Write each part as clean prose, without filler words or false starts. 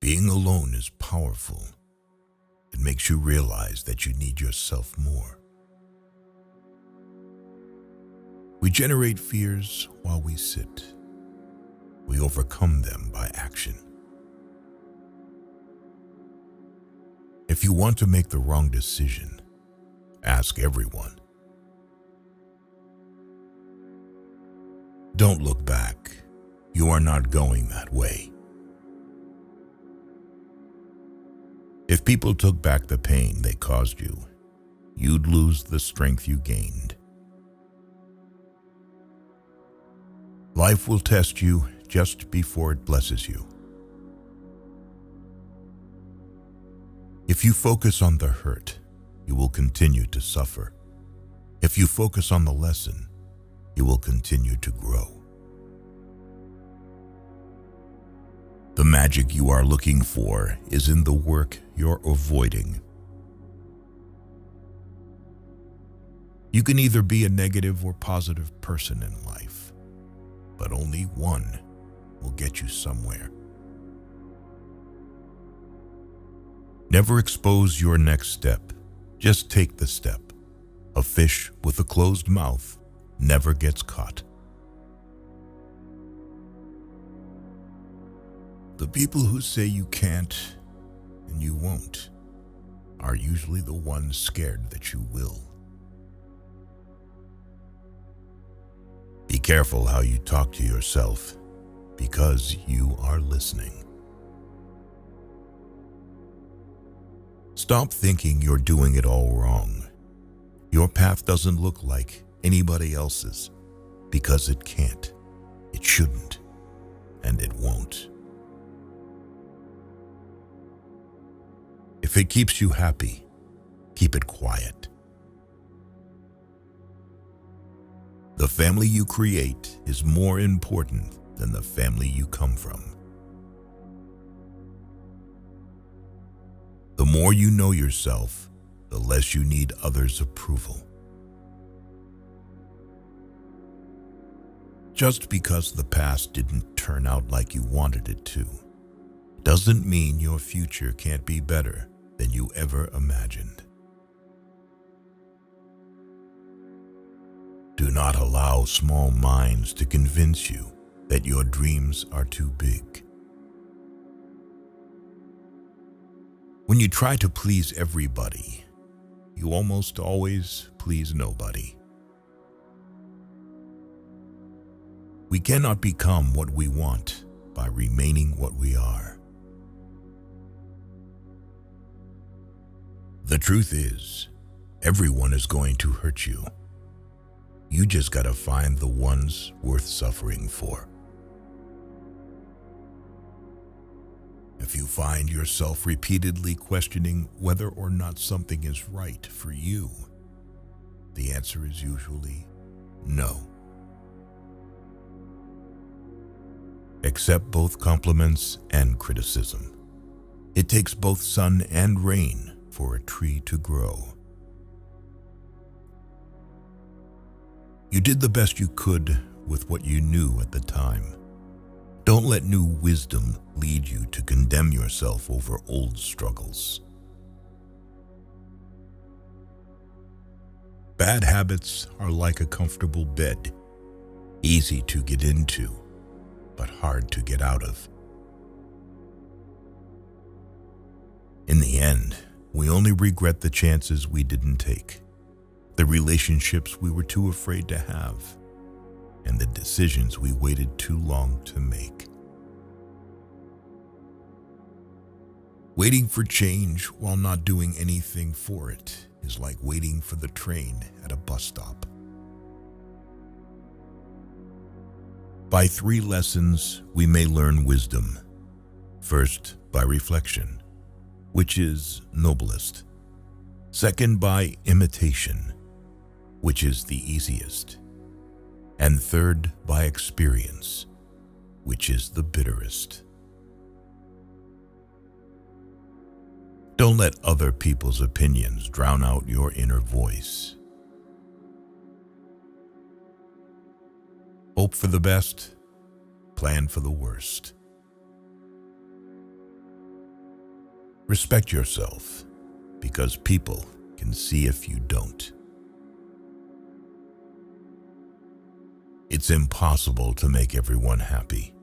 Being alone is powerful. It makes you realize that you need yourself more. We generate fears while we sit. We overcome them by action. If you want to make the wrong decision, ask everyone. Don't look back. You are not going that way. If people took back the pain they caused you, you'd lose the strength you gained. Life will test you just before it blesses you. If you focus on the hurt, you will continue to suffer. If you focus on the lesson, you will continue to grow. The magic you are looking for is in the work you're avoiding. You can either be a negative or positive person in life, but only one will get you somewhere. Never expose your next step. Just take the step. A fish with a closed mouth never gets caught. The people who say you can't and you won't are usually the ones scared that you will. Be careful how you talk to yourself, because you are listening. Stop thinking you're doing it all wrong. Your path doesn't look like anybody else's, because it can't, it shouldn't, and it won't. If it keeps you happy, keep it quiet. The family you create is more important than the family you come from. The more you know yourself, the less you need others' approval. Just because the past didn't turn out like you wanted it to, doesn't mean your future can't be better than you ever imagined. Do not allow small minds to convince you that your dreams are too big. When you try to please everybody, you almost always please nobody. We cannot become what we want by remaining what we are. The truth is, everyone is going to hurt you. You just gotta find the ones worth suffering for. If you find yourself repeatedly questioning whether or not something is right for you, the answer is usually no. Accept both compliments and criticism. It takes both sun and rain for a tree to grow. You did the best you could with what you knew at the time. Don't let new wisdom lead you to condemn yourself over old struggles. Bad habits are like a comfortable bed, easy to get into, but hard to get out of. In the end, we only regret the chances we didn't take, the relationships we were too afraid to have, and the decisions we waited too long to make. Waiting for change while not doing anything for it is like waiting for the train at a bus stop. By 3 lessons, we may learn wisdom. First, by reflection, which is noblest. Second, by imitation, which is the easiest. And third, by experience, which is the bitterest. Don't let other people's opinions drown out your inner voice. Hope for the best, plan for the worst. Respect yourself, because people can see if you don't. It's impossible to make everyone happy,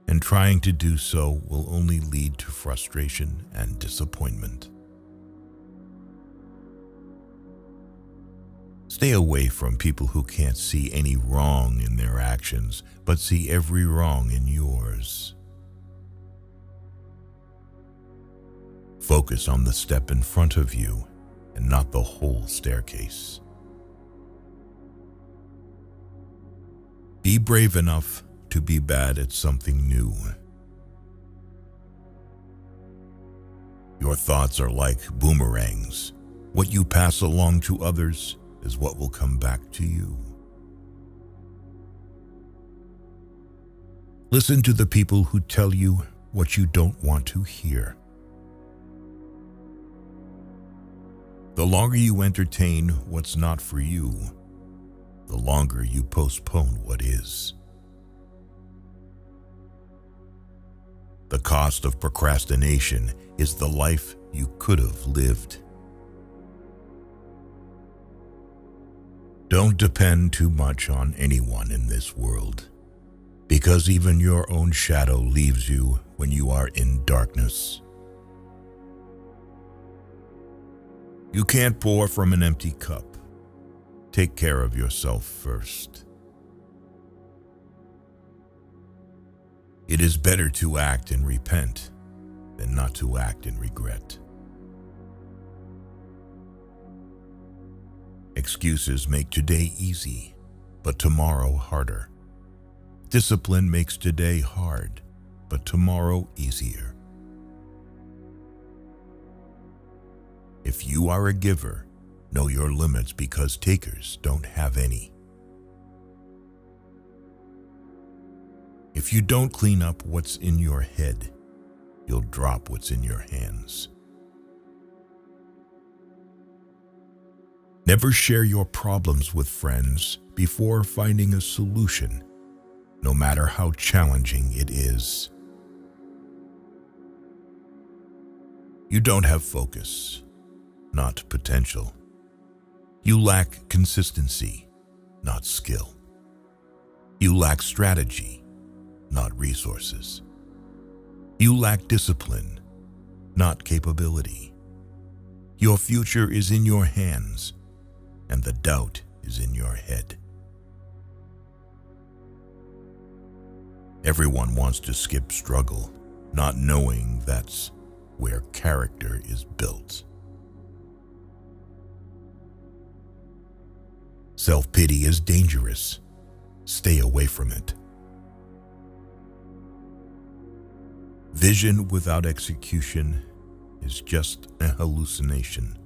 and trying to do so will only lead to frustration and disappointment. Stay away from people who can't see any wrong in their actions, but see every wrong in yours. Focus on the step in front of you and not the whole staircase. Be brave enough to be bad at something new. Your thoughts are like boomerangs. What you pass along to others is what will come back to you. Listen to the people who tell you what you don't want to hear. The longer you entertain what's not for you, the longer you postpone what is. The cost of procrastination is the life you could have lived. Don't depend too much on anyone in this world, because even your own shadow leaves you when you are in darkness. You can't pour from an empty cup. Take care of yourself first. It is better to act and repent than not to act and regret. Excuses make today easy, but tomorrow harder. Discipline makes today hard, but tomorrow easier. If you are a giver, know your limits, because takers don't have any. If you don't clean up what's in your head, you'll drop what's in your hands. Never share your problems with friends before finding a solution, no matter how challenging it is. You don't have focus, not potential. You lack consistency, not skill. You lack strategy, not resources. You lack discipline, not capability. Your future is in your hands, and the doubt is in your head. Everyone wants to skip struggle, not knowing that's where character is built. Self-pity is dangerous. Stay away from it. Vision without execution is just a hallucination.